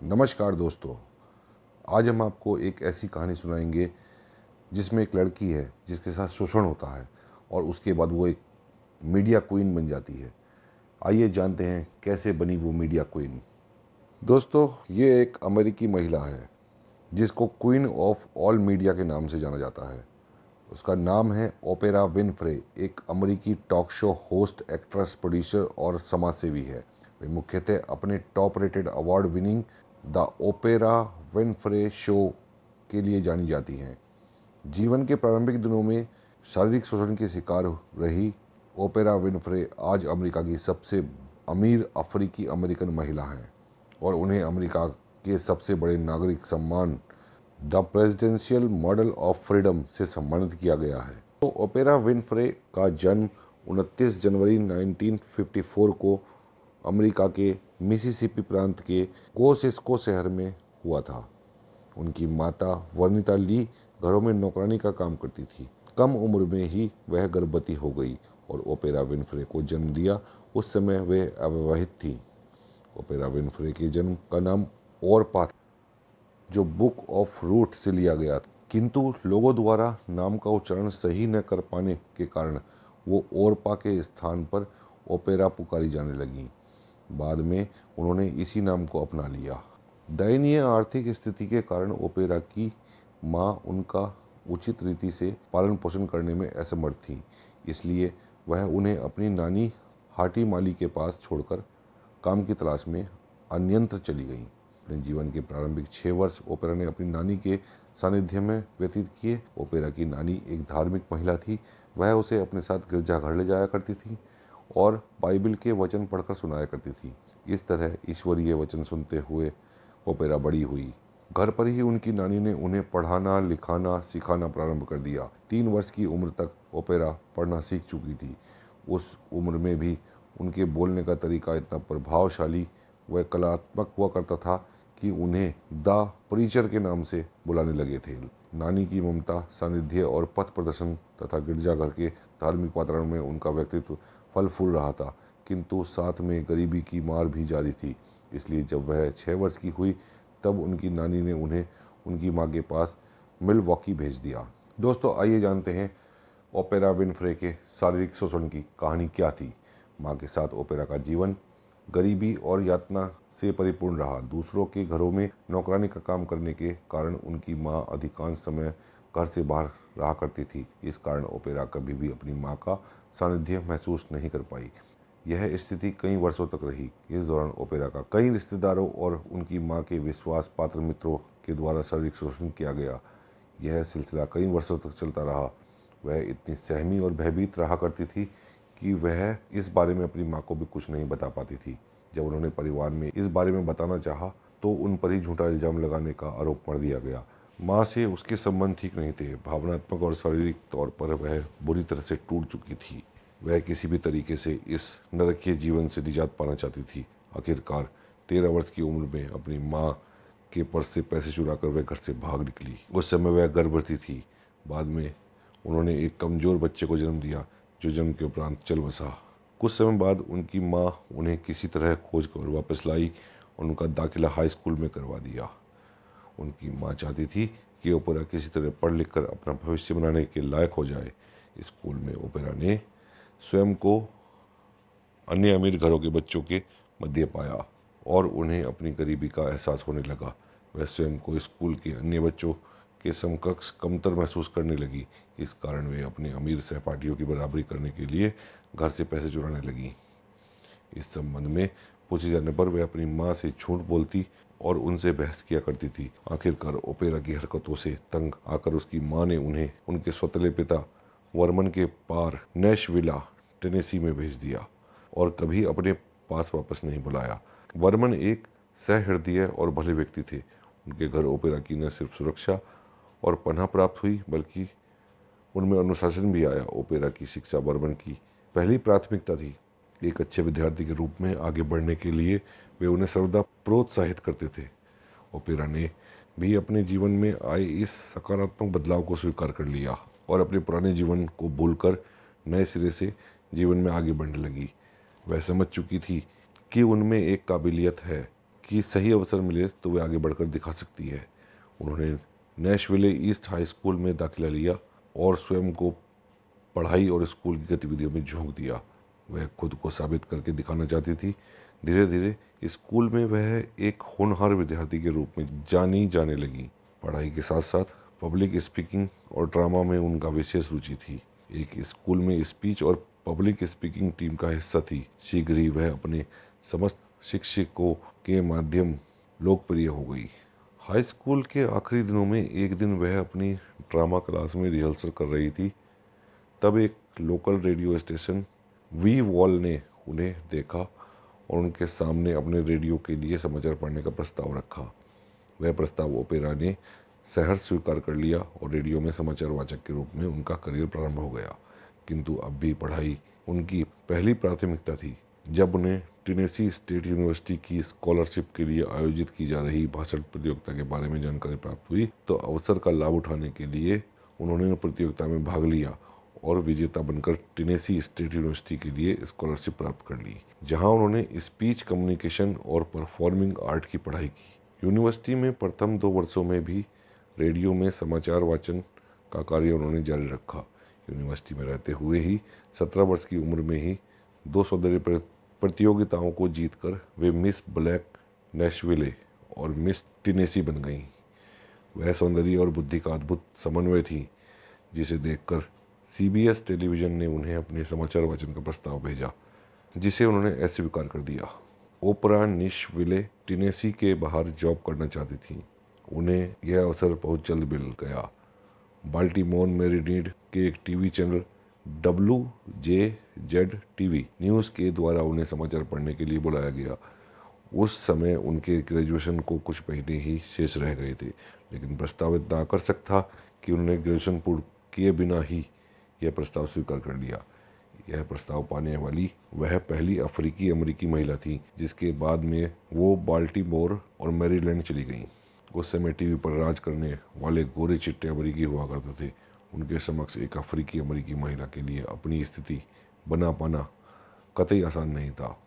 नमस्कार दोस्तों, आज हम आपको एक ऐसी कहानी सुनाएंगे जिसमें एक लड़की है जिसके साथ शोषण होता है और उसके बाद वो एक मीडिया क्वीन बन जाती है। आइए जानते हैं कैसे बनी वो मीडिया क्वीन। दोस्तों, ये एक अमेरिकी महिला है जिसको क्वीन ऑफ ऑल मीडिया के नाम से जाना जाता है। उसका नाम है ओपेरा विनफ्रे। एक अमेरिकी talk show host, actress, producer और समाजसेवी है। वे मुख्यतः अपने top rated award winning the opera Winfrey show के लिए जानी जाती हैं। जीवन के प्रारंभिक दिनों में शारीरिक शोषण के शिकार रही ओपेरा विनफ्रे आज अमेरिका की सबसे अमीर अफ्रीकी अमेरिकन महिला हैं और उन्हें अमेरिका के सबसे बड़े नागरिक सम्मान the presidential model of freedom से सम्मानित किया गया है। तो ओपेरा विनफ्रे का जन्म 29 जनवरी 1954 को अमेरिका के मिसिसिपी प्रांत के कोसिस्को शहर में हुआ था। उनकी माता वर्निता ली घरों में नौकरानी का काम करती थी। कम उम्र में ही वह गर्भवती हो गई और ओपेरा विनफ्रे को जन्म दिया। उस समय वे अविवाहित थी। ओपेरा विनफ्रे के जन्म का नाम ओरपा जो बुक ऑफ रूट से लिया गया था, किंतु लोगों द्वारा नाम का उच्चारण सही न कर पाने के कारण वो ओरपा के स्थान पर ओपेरा पुकारी जाने लगी। बाद में उन्होंने इसी नाम को अपना लिया। दयनीय आर्थिक स्थिति के कारण ओपेरा की मां उनका उचित रीति से पालन पोषण करने में असमर्थ थी, इसलिए वह उन्हें अपनी नानी हाटी माली के पास छोड़कर काम की तलाश में अन्यंत्र चली गईं। अपने जीवन के प्रारंभिक 6 वर्ष ओपेरा ने अपनी नानी के सानिध्य में व्यतीत किए। ओपेरा की नानी एक धार्मिक महिला थी। वह उसे अपने साथ गिरजाघर ले जाया करती थी और बाइबल के वचन पढ़कर सुनाया करती थी। इस तरह ईश्वरीय वचन सुनते हुए ओपेरा बड़ी हुई। घर पर ही उनकी नानी ने उन्हें पढ़ाना, लिखाना, सिखाना प्रारंभ कर दिया। 3 वर्ष की उम्र तक ओपेरा पढ़ना सीख चुकी थी। उस उम्र में भी उनके बोलने का तरीका इतना प्रभावशाली व कलात्मक हुआ करता था कि उन्हें द प्रीचर के नाम से बुलाने लगे थे। नानी की ममता, सानिध्य और पथ प्रदर्शन तथा गिरजाघर के धार्मिक वातावरण में उनका व्यक्तित्व फल फूल रहा था, किंतु साथ में गरीबी की मार भी जारी थी। इसलिए जब वह 6 वर्ष की हुई तब उनकी नानी ने उन्हें उनकी माँ के पास मिलवॉकी भेज दिया। दोस्तों, आइए जानते हैं ओपेरा विनफ्रे के शारीरिक शोषण की कहानी क्या थी। माँ के साथ ओपेरा का जीवन गरीबी और यातना से परिपूर्ण रहा। दूसरों के घरों में नौकरानी का काम करने के कारण उनकी माँ अधिकांश समय घर से बाहर रहा करती थी। इस कारण ओपेरा कभी भी अपनी माँ का सानिध्य महसूस नहीं कर पाई। यह स्थिति कई वर्षों तक रही। इस दौरान ओपेरा का कई रिश्तेदारों और उनकी माँ के विश्वास पात्र मित्रों के द्वारा शारीरिक शोषण किया गया। यह सिलसिला कई वर्षों तक चलता रहा। वह इतनी सहमी और भयभीत रहा करती थी कि वह इस बारे में अपनी माँ को भी कुछ नहीं बता पाती थी। जब उन्होंने परिवार में इस बारे में बताना चाहा तो उन पर ही झूठा इल्जाम लगाने का आरोप मढ़ दिया गया। माँ से उसके संबंध ठीक नहीं थे। भावनात्मक और शारीरिक तौर पर वह बुरी तरह से टूट चुकी थी। वह किसी भी तरीके से इस नरकीय जीवन से निजात पाना चाहती थी। आखिरकार 13 वर्ष की उम्र में अपनी माँ के पर्स से पैसे चुराकर वह घर से भाग निकली। उस समय वह गर्भवती थी। बाद में उन्होंने एक कमज़ोर बच्चे को जन्म दिया जो जन्म के उपरांत चल बसा। कुछ समय बाद उनकी माँ उन्हें किसी तरह खोज कर वापस लाई और उनका दाखिला हाई स्कूल में करवा दिया। उनकी माँ चाहती थी कि ओपेरा किसी तरह पढ़ लिख कर अपना भविष्य बनाने के लायक हो जाए। स्कूल में ओपेरा ने स्वयं को अन्य अमीर घरों के बच्चों के मध्य पाया और उन्हें अपनी गरीबी का एहसास होने लगा। वह स्वयं को स्कूल के अन्य बच्चों के समकक्ष कमतर महसूस करने लगी। इस कारण वे अपने अमीर सहपाठियों की बराबरी करने के लिए घर से पैसे चुराने लगी। इस संबंध में पूछे जाने पर वे अपनी माँ से झूठ बोलती और उनसे बहस किया करती थी। आखिरकार ओपेरा की हरकतों से तंग आकर उसकी माँ ने उन्हें उनके सौतेले पिता वर्मन के पार नैशविला, टेनेसी में भेज दिया और कभी अपने पास वापस नहीं बुलाया। वर्मन एक सहृदय और भले व्यक्ति थे। उनके घर ओपेरा की न सिर्फ सुरक्षा और पनाह प्राप्त हुई बल्कि उनमें अनुशासन भी आया। ओपेरा की शिक्षा वर्मन की पहली प्राथमिकता थी। एक अच्छे विद्यार्थी के रूप में आगे बढ़ने के लिए वे उन्हें सर्वदा प्रोत्साहित करते थे। ओपेरा ने भी अपने जीवन में आए इस सकारात्मक बदलाव को स्वीकार कर लिया और अपने पुराने जीवन को भूलकर नए सिरे से जीवन में आगे बढ़ने लगी। वह समझ चुकी थी कि उनमें एक काबिलियत है कि सही अवसर मिले तो वे आगे बढ़कर दिखा सकती है। उन्होंने नैशविले ईस्ट हाई स्कूल में दाखिला लिया और स्वयं को पढ़ाई और स्कूल की गतिविधियों में झोंक दिया। वह खुद को साबित करके दिखाना चाहती थी। धीरे धीरे स्कूल में वह एक होनहार विद्यार्थी के रूप में जानी जाने लगी। पढ़ाई के साथ साथ पब्लिक स्पीकिंग और ड्रामा में उनका विशेष रुचि थी। एक स्कूल में स्पीच और पब्लिक स्पीकिंग टीम का हिस्सा थी। शीघ्र ही वह अपने समस्त शिक्षकों के माध्यम लोकप्रिय हो गई। हाई स्कूल के आखिरी दिनों में एक दिन वह अपनी ड्रामा क्लास में रिहर्सल कर रही थी। तब एक लोकल रेडियो स्टेशन वी वॉल ने उन्हें देखा और उनके सामने अपने रेडियो के लिए समाचार पढ़ने का प्रस्ताव रखा। वह प्रस्ताव ओपेरा ने सहर्ष स्वीकार कर लिया और रेडियो में समाचार वाचक के रूप में उनका करियर प्रारंभ हो गया। किंतु अब भी पढ़ाई उनकी पहली प्राथमिकता थी। जब उन्हें टेनेसी स्टेट यूनिवर्सिटी की स्कॉलरशिप के लिए आयोजित की जा रही भाषण प्रतियोगिता के बारे में जानकारी प्राप्त हुई तो अवसर का लाभ उठाने के लिए उन्होंने प्रतियोगिता में भाग लिया और विजेता बनकर टेनेसी स्टेट यूनिवर्सिटी के लिए स्कॉलरशिप प्राप्त कर ली, जहां उन्होंने स्पीच कम्युनिकेशन और परफॉर्मिंग आर्ट की पढ़ाई की। यूनिवर्सिटी में प्रथम 2 वर्षों में भी रेडियो में समाचार वाचन का कार्य उन्होंने जारी रखा। यूनिवर्सिटी में रहते हुए ही 17 वर्ष की उम्र में ही 2 सौंदर्य प्रतियोगिताओं को जीतकर वे मिस ब्लैक नैशविले और मिस टेनेसी बन गईं। वह सौंदर्य और बुद्धि का अद्भुत समन्वय थी, जिसे देखकर CBS टेलीविज़न ने उन्हें अपने समाचार वाचन का प्रस्ताव भेजा, जिसे उन्होंने अस्वीकार कर दिया। ओपरा नैशविले टेनेसी के बाहर जॉब करना चाहती थी। उन्हें यह अवसर बहुत जल्द मिल गया। बाल्टीमोर मेरीडीड के एक TV channel WJZ TV news के द्वारा उन्हें समाचार पढ़ने के लिए बुलाया गया। उस समय उनके ग्रेजुएशन को कुछ महीने ही शेष रह गए थे, लेकिन प्रस्ताव इतना आकर्षक था कि उन्होंने ग्रेजुएशन पूर्ण किए बिना ही यह प्रस्ताव स्वीकार कर लिया। यह प्रस्ताव पाने वाली वह पहली अफ्रीकी अमेरिकी महिला थी, जिसके बाद में वो बाल्टीमोर और मैरीलैंड चली गईं। उस समय टीवी पर राज करने वाले गोरे चिट्टे अमेरिकी हुआ करते थे। उनके समक्ष एक अफ्रीकी अमेरिकी महिला के लिए अपनी स्थिति बना पाना कतई आसान नहीं था।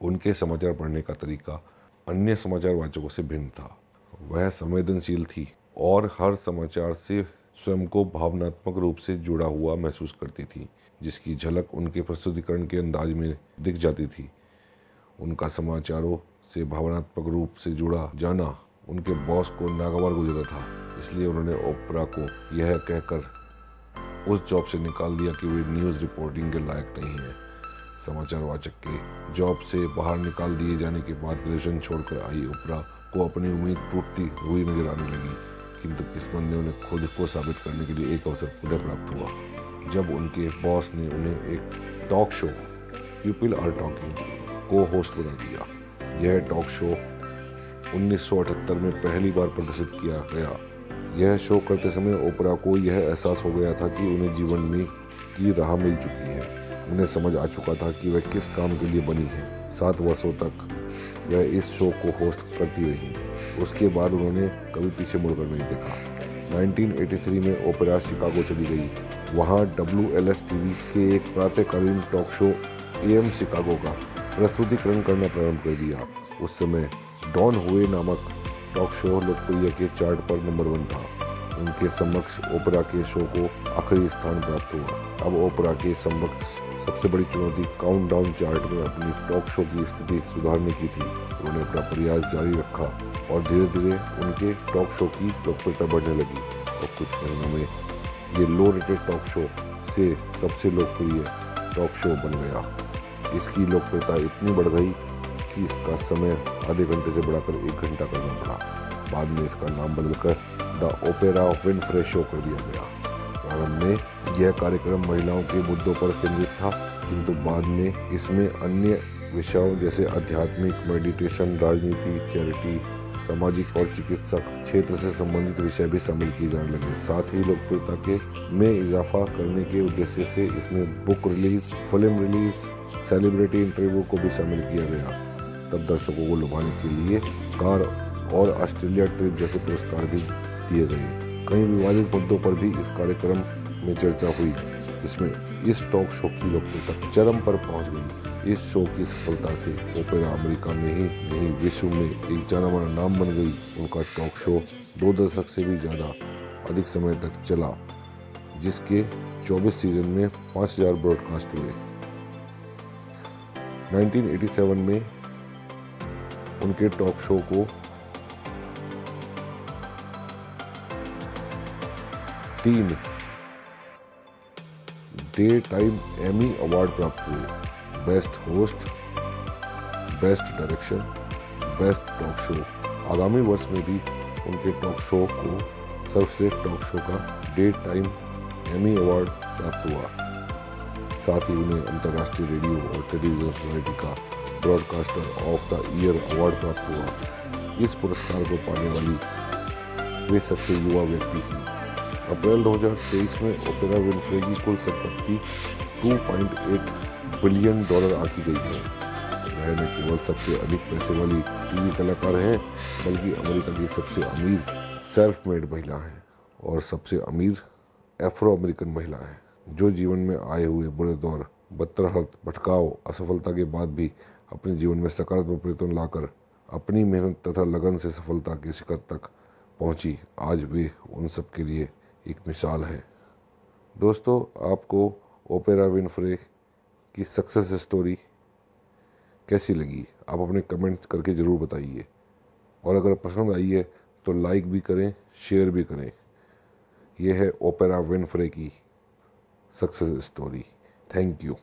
उनके समाचार पढ़ने का तरीका अन्य समाचार वाचकों से भिन्न था। वह संवेदनशील थी और हर समाचार से स्वयं को भावनात्मक रूप से जुड़ा हुआ महसूस करती थी, जिसकी झलक उनके प्रस्तुतिकरण के अंदाज में दिख जाती थी। उनका समाचारों से भावनात्मक रूप से जुड़ा जाना उनके बॉस को नागवार गुजरा था, इसलिए उन्होंने ओपरा को यह कहकर उस जॉब से निकाल दिया कि वे न्यूज़ रिपोर्टिंग के लायक नहीं है। समाचार वाचक के जॉब से बाहर निकाल दिए जाने के बाद ग्रेजुएशन छोड़कर आई ओपरा को अपनी उम्मीद टूटती हुई नजर आने लगी, किंतु किस्मत ने उन्हें खुद को साबित करने के लिए एक अवसर पुनः प्राप्त हुआ, जब उनके बॉस ने उन्हें एक talk show people are talking को होस्ट बना दिया। यह टॉक शो 1978 में पहली बार प्रदर्शित किया गया। यह शो करते समय ओपरा को यह एहसास हो गया था कि उन्हें जीवन में की राह मिल चुकी है। उन्हें समझ आ चुका था कि वह किस काम के लिए बनी है। 7 वर्षों तक वह इस शो को होस्ट करती रही। उसके बाद उन्होंने कभी पीछे मुड़कर नहीं देखा। 1983 में ओपेरा शिकागो चली गई। वहां WLS टीवी के एक प्रातःकालीन टॉक शो AM शिकागो का प्रस्तुतिकरण करना प्रारंभ कर दिया। उस समय डॉन हुए नामक टॉक शो लोकप्रिय के चार्ट पर नंबर 1 था। उनके समक्ष ओपेरा के शो को आखिरी स्थान प्राप्त हुआ। अब ओपेरा के समक्ष सबसे बड़ी चुनौती काउंटडाउन चार्ट में अपनी टॉक शो की स्थिति सुधारने की थी। उन्होंने अपना प्रयास जारी रखा और धीरे धीरे उनके टॉक शो की लोकप्रियता बढ़ने लगी और कुछ महीनों में ये लो रेटेड टॉक शो से सबसे लोकप्रिय टॉक शो बन गया। इसकी लोकप्रियता इतनी बढ़ गई कि इसका समय आधे घंटे से बढ़ाकर 1 घंटा करना पड़ा। बाद में इसका नाम बदलकर the opera of Winfrey show कर दिया गया। प्रारंभ में यह कार्यक्रम महिलाओं के मुद्दों पर केंद्रित था, किंतु बाद में इसमें अन्य विषयों जैसे आध्यात्मिक, मेडिटेशन, राजनीति, चैरिटी, सामाजिक और चिकित्सक क्षेत्र से संबंधित विषय भी शामिल किए जाने लगे। साथ ही लोकप्रियता के में इजाफा करने के उद्देश्य से इसमें book release, film release, celebrity interview को भी शामिल किया गया। तब दर्शकों को लुभाने के लिए कार और ऑस्ट्रेलिया ट्रिप जैसे पुरस्कार भी दिए गए। कई विवादित मुद्दों पर भी इस कार्यक्रम में चर्चा हुई, जिसमें इस टॉक शो की लोकप्रियता चरम पर पहुंच गई। इस शो की सफलता से ओपेरा अमेरिका में ही नहीं विश्व में एक जाना माना नाम बन गई। उनका टॉक शो 2 दशक से भी ज़्यादा अधिक समय तक चला, जिसके 24 सीजन में 5000 ब्रॉडकास्ट हुए। 1987 में उनके टॉक शो को 3 डे टाइम एमी अवार्ड प्राप्त हुए। Best host, best direction, best talk show. आगामी वर्ष में भी उनके टॉक शो को सर्वश्रेष्ठ टॉक शो का डे टाइम एमी अवार्ड प्राप्त हुआ। साथ ही उन्हें अंतर्राष्ट्रीय रेडियो और टेलीविजन सोसाइटी का broadcaster of the year award प्राप्त हुआ। इस पुरस्कार को पाने वाली वे सबसे युवा व्यक्ति थी। अप्रैल 2023 में ओपेरा विनफ्रे की कुल संपत्ति $2.8 बिलियन आंकी गई है। वह न केवल सबसे अधिक पैसे वाली टीवी कलाकार हैं, बल्कि अमेरिका की सबसे अमीर सेल्फ मेड महिला हैं और सबसे अमीर अफ्रो अमेरिकन महिला हैं, जो जीवन में आए हुए बुरे दौर, बदतरहत, भटकाव, असफलता के बाद भी अपने जीवन में सकारात्मक परिवर्तन लाकर अपनी मेहनत तथा लगन से सफलता के शिखर तक पहुंची। आज वे उन सब के लिए एक मिसाल है। दोस्तों, आपको ओपेरा विनफ्रे की सक्सेस स्टोरी कैसी लगी? आप अपने कमेंट करके ज़रूर बताइए, और अगर पसंद आई है तो लाइक भी करें, शेयर भी करें। यह है ओपेरा विनफ्रे की सक्सेस स्टोरी। Thank you.